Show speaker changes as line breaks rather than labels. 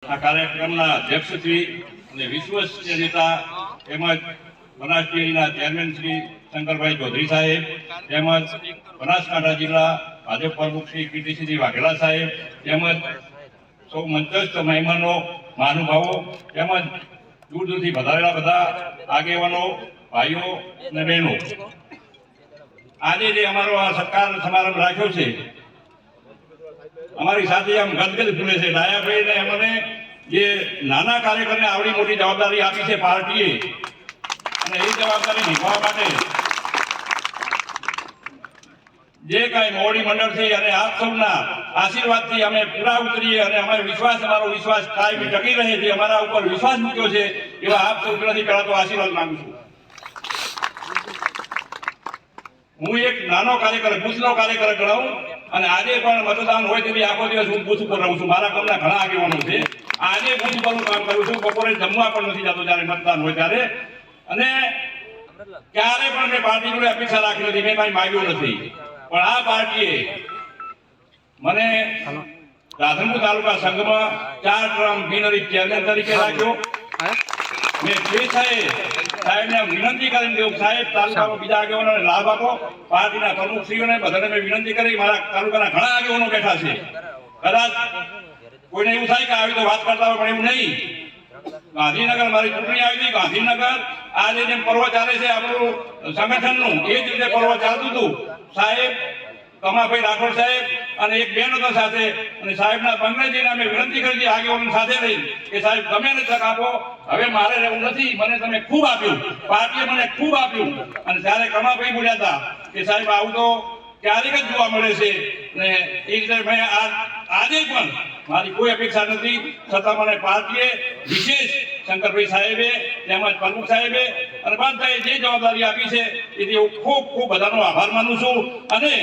આ કાર્યક્રમના અધ્યક્ષ શ્રી અને વિશ્વસ્ત નેતા તેમજ બનાસડેરીના ચેરમેન શ્રી શંકરભાઈ ચૌધરી સાહેબ તેમજ બનાસકાંઠા જિલ્લા ભાજપ પ્રમુખ શ્રી કીર્તિસિંહ વાઘેલા સાહેબ તેમજ સૌ મંચસ્થ મહેમાનો મહાનુભાવો તેમજ દૂર દૂરથી વધારેલા બધા આગેવાનો ભાઈઓ અને બહેનો, આજે જે અમારો આ સત્કાર સમારંભ રાખ્યો છે, અમારી સાથે આમ ગદગદ ફૂલે છે. ડાયાભાઈને અમને જે નાના કાર્યકરને આવડી મોટી જવાબદારી આપી છે પાર્ટીએ, અને એ જવાબદારી નિભાવવા માટે જે કાંઈ મોવડી મંડળ છે અને આપ સૌના આશીર્વાદથી અમે પૂરા ઉતરીએ અને અમારો વિશ્વાસ કાયમી ટકી રહે છે, અમારા ઉપર વિશ્વાસ મૂક્યો છે, એવા આપ સૌ નથી કરાતો આશીર્વાદ માંગુ છું. હું એક નાનો કાર્યકર, બૂથનો કાર્યકર ગણાવું, અને આજે પણ મતદાન હોય તેથી આખો દિવસ હું બૂથ ઉપર રહું છું. મારા ગામના ઘણા આગેવાનો છે, આજે બૂથ ઉપરનું કામ કરું છું. બપોરે જમવા પણ નથી જતો જ્યારે મતદાન હોય ત્યારે. અને ક્યારે પણ મેં પાર્ટી જોડે અપેક્ષા રાખી નથી, મેં કાંઈ માગ્યું નથી. પણ આ પાર્ટીએ મને રાધનપુર તાલુકા સંઘમાં 4 ટર્મ બિનહરીફ ચેરમેન તરીકે રાખ્યો. મેં સાહેબને વિનંતી કરીને દેવું, સાહેબ તાલુકામાં બીજા આગેવાનોને લાભ આપો. પાર્ટીના પ્રમુખશ્રીઓને બધાને મેં વિનંતી કરી, મારા તાલુકાના ઘણા આગેવાનો બેઠા છે, કદાચ કોઈને એવું થાય કે આવી તો વાત કરતા હોય, પણ એવું નહીં. ગાંધીનગર મારી ચૂંટણી આવી હતી, ગાંધીનગર આજે જેમ પર્વ ચાલે છે આપણું સંગઠનનું, એ જ રીતે પર્વ ચાલતું હતું. સાહેબ કમાભાઈ રાઠોડ સાહેબ અને એક બેન હતા સાથે, અને સાહેબના બંને જઈને અમે વિનંતી કરી હતી આગેવાનો સાથે રહી કે સાહેબ તમે ને તક આપો, હવે મારે રહેવું નથી, મને તમે ખૂબ આપ્યું, પાર્ટીએ મને ખૂબ આપ્યું. અને ત્યારે કમાભાઈ બોલ્યા હતા કે સાહેબ આવું તો ક્યારેક જ જોવા મળે છે, ને એ રીતે મેં આજે પણ મારી કોઈ અપેક્ષા નથી, છતાં મને પાર્ટીએ વિશેષ શંકરભાઈ સાહેબે તેમજ પ્રમુખ સાહેબે અને બધાએ જે જવાબદારી આપી છે એથી હું ખૂબ ખૂબ બધાનો આભાર માનું છું. અને